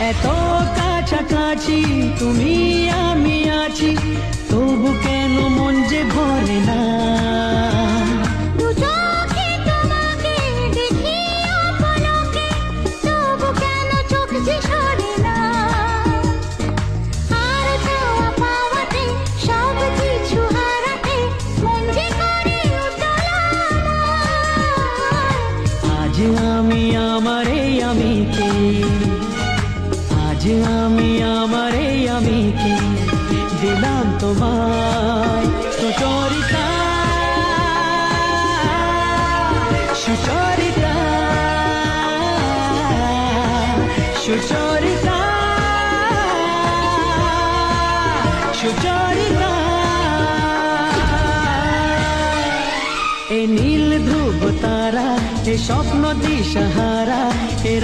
এত কাছাকাছি তুমি আমি আছি, তবু কেন মন যে ভরে না। দু চোখে তোমাকে দেখি অপলকে, তবু কেন চোখ যে সরে না। আর চাওয়া পাওয়াতে সব কিছু হারাতে মন যে করে উতলা আমার। আজ আমি আমার এই আমিকে, আজ আমি আমার এই আমিকে দিলাম তোমায় সুচরিতা, সুচরিতা, সুচরিতা, সুচরিতা। এ নীল ধ্রুব তারা, এ স্বপ্ন দিশাহারা, এ